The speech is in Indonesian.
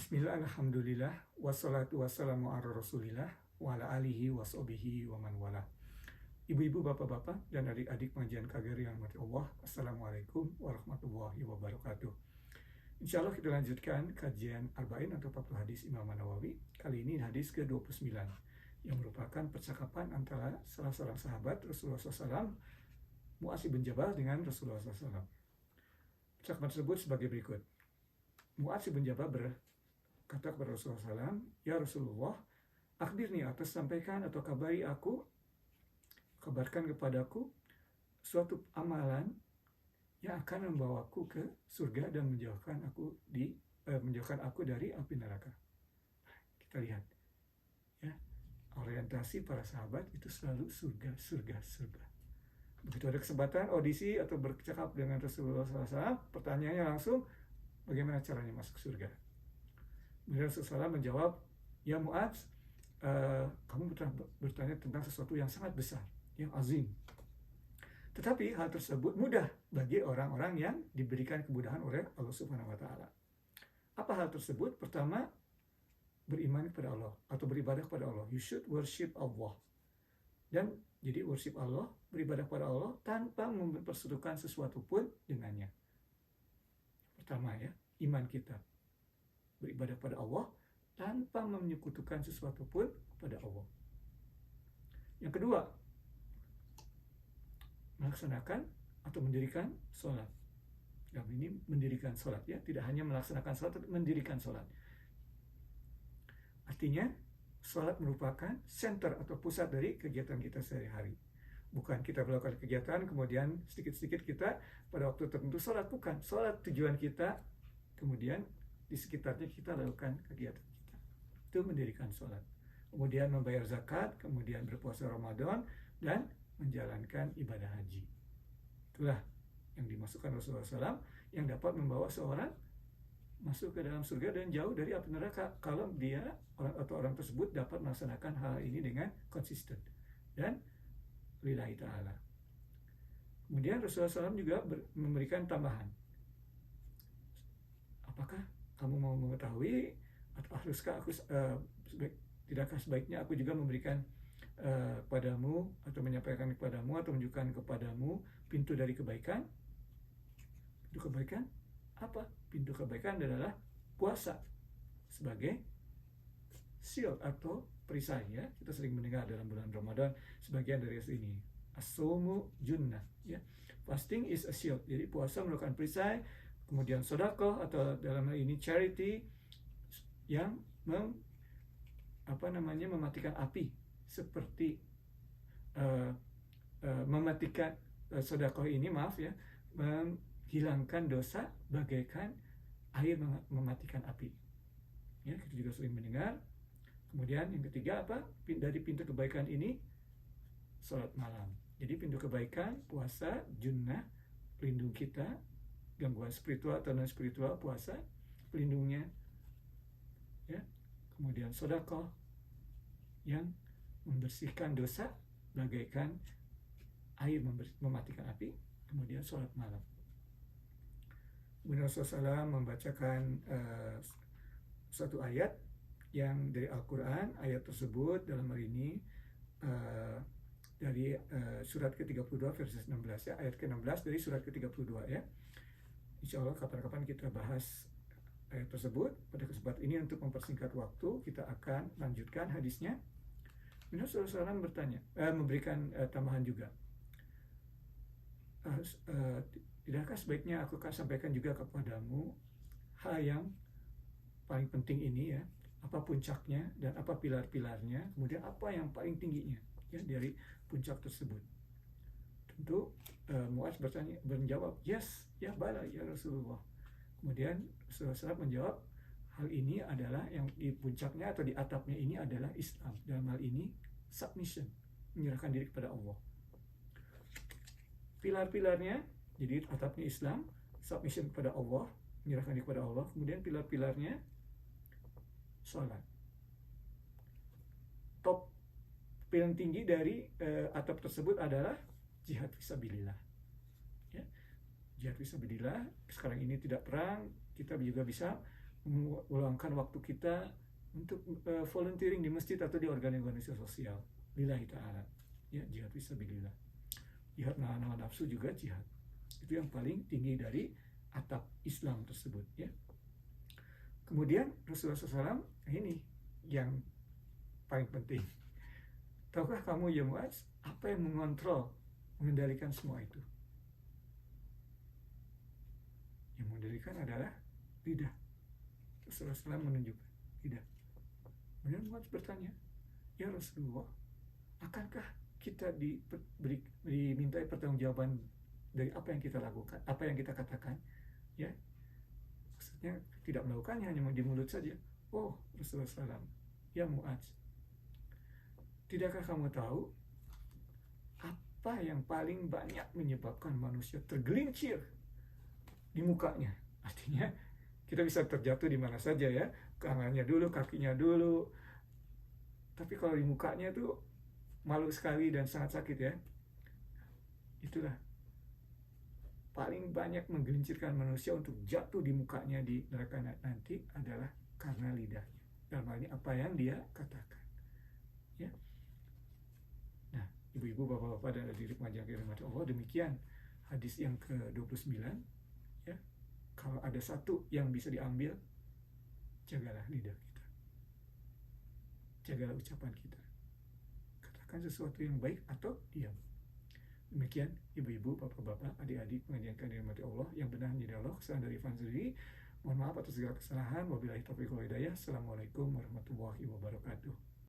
Bismillah, alhamdulillah, wassalatu wassalamu ala rasulillah, wa ala alihi washabihi wa man wala. Ibu-ibu, bapak-bapak, dan adik-adik pengajian KGRI yang dirahmati Allah, Assalamualaikum warahmatullahi wabarakatuh. Insya Allah kita lanjutkan kajian Arba'in atau 40 hadis Imam Nawawi. Kali ini hadis ke-29, yang merupakan percakapan antara salah seorang sahabat Rasulullah SAW, Mu'adz bin Jabal, dengan Rasulullah SAW. Percakapan tersebut sebagai berikut. Mu'adz bin Jabal berkata kepada Rasulullah SAW, "Ya Rasulullah, akhbirni, atas sampaikan atau kabarkan kepadaku suatu amalan yang akan membawaku ke surga dan menjauhkan aku dari api neraka." Kita lihat, ya, orientasi para sahabat itu selalu surga. Begitu ada kesempatan audisi atau bercakap dengan Rasulullah SAW, pertanyaannya langsung, bagaimana caranya masuk surga? Kemudian Rasulullah SAW menjawab, "Ya Mu'adz, kamu bertanya tentang sesuatu yang sangat besar, yang azim. Tetapi hal tersebut mudah bagi orang-orang yang diberikan kemudahan oleh Allah Subhanahu wa Ta'ala. Apa hal tersebut? Pertama, beriman kepada Allah atau beribadah kepada Allah. You should worship Allah. Dan jadi worship Allah, beribadah kepada Allah tanpa mempersekutukan sesuatu pun dengannya. Pertama, ya, iman kita. Beribadah kepada Allah tanpa menyekutukan sesuatu pun kepada Allah. Yang kedua, melaksanakan atau mendirikan sholat. Dalam ini mendirikan sholat, ya, tidak hanya melaksanakan sholat, tapi mendirikan sholat. Artinya, sholat merupakan center atau pusat dari kegiatan kita sehari-hari. Bukan kita melakukan kegiatan, kemudian sedikit-sedikit kita pada waktu tertentu sholat. Bukan, sholat tujuan kita, kemudian di sekitarnya kita lakukan kegiatan kita. Itu mendirikan sholat. Kemudian membayar zakat, kemudian berpuasa Ramadan, dan menjalankan ibadah haji. Itulah yang dimasukkan Rasulullah SAW, yang dapat membawa seorang masuk ke dalam surga dan jauh dari api neraka, kalau dia atau orang tersebut dapat melaksanakan hal ini dengan konsisten dan lillahi ta'ala. Kemudian Rasulullah SAW juga memberikan tambahan. Apakah kamu mau mengetahui, atau tidakkah sebaiknya aku juga memberikan kepadamu, atau menyampaikan kepadamu, atau menunjukkan kepadamu pintu dari kebaikan? Pintu kebaikan apa? Pintu kebaikan adalah puasa sebagai shield atau perisai, ya. Kita sering mendengar dalam bulan Ramadan sebagian dari ini. As-saumu junnah, ya. Fasting is a shield. Jadi puasa merupakan perisai. Kemudian sedekah atau dalam hal ini charity yang mematikan api, seperti mematikan sedekah ini, menghilangkan dosa bagaikan air mematikan api. Ya, kita juga sering mendengar. Kemudian yang ketiga apa? Dari pintu kebaikan ini, sholat malam. Jadi pintu kebaikan, puasa, junnah, pelindung kita, gangguan spiritual atau non spiritual, puasa pelindungnya, ya. Kemudian sedekah yang membersihkan dosa bagaikan air mematikan api. Kemudian sholat malam. Kemudian Rasulullah SAW membacakan suatu ayat yang dari Al-Quran. Ayat tersebut dalam hal ini dari surat ke-32 versi 16, ya, ayat ke-16 dari surat ke-32, ya. Insya Allah kapan-kapan kita bahas ayat tersebut. Pada kesempatan ini untuk mempersingkat waktu, kita akan lanjutkan hadisnya. Rasulullah SAW memberikan tambahan juga. Tidakkah sebaiknya aku akan sampaikan juga kepadamu hal yang paling penting ini, ya, apa puncaknya dan apa pilar-pilarnya, kemudian apa yang paling tingginya, ya, dari puncak tersebut. Tentu Mu'adz menjawab, "Yes, ya bala ya Rasulullah." Kemudian Rasulullah SAW menjawab, hal ini adalah yang di puncaknya atau di atapnya ini adalah Islam. Dalam hal ini submission, menyerahkan diri kepada Allah. Pilar-pilarnya, jadi atapnya Islam, submission kepada Allah, menyerahkan diri kepada Allah. Kemudian pilar-pilarnya sholat. Top paling tinggi dari atap tersebut adalah jihad fisabilillah, ya. Jihad fisabilillah, sekarang ini tidak perang, kita juga bisa meluangkan waktu kita untuk volunteering di masjid atau di organisasi sosial. Lillahi ta'ala. Ya, jihad fisabilillah. Jihad nahan nafsu juga jihad. Itu yang paling tinggi dari atap Islam tersebut, ya. Kemudian Rasulullah SAW ini yang paling penting. Tahukah kamu ya Muaz, apa yang mengendalikan semua itu? Yang mengendalikan adalah lidah. Rasulullah SAW menunjukkan lidah. Kemudian Muaz bertanya, ya Rasulullah, akankah kita dimintai pertanggungjawaban dari apa yang kita lakukan, apa yang kita katakan, ya? Maksudnya tidak melakukannya, hanya di mulut saja. Oh, Rasulullah SAW, ya Muaz, tidakkah kamu tahu apa yang paling banyak menyebabkan manusia tergelincir di mukanya? Artinya kita bisa terjatuh di mana saja, ya, tangannya dulu, kakinya dulu, tapi kalau di mukanya itu malu sekali dan sangat sakit, ya. Itulah paling banyak menggelincirkan manusia untuk jatuh di mukanya di neraka nanti adalah karena lidahnya. Dalam hal ini apa yang dia katakan, ya. Nah, ibu-ibu, bapak-bapak dan hadirin pengajian dirahmati Allah, demikian hadis yang ke-29, ya. Kalau ada satu yang bisa diambil, jagalah lidah kita, jagalah ucapan kita, katakan sesuatu yang baik atau diam. Demikian ibu-ibu, bapak-bapak, adik-adik pengajian yang dirahmati Allah, yang benar menjadi Allah, kesalahan dari Ivan sendiri. Mohon maaf atas segala kesalahan. Wabillahi taufiq wal hidayah. Assalamualaikum warahmatullahi wabarakatuh.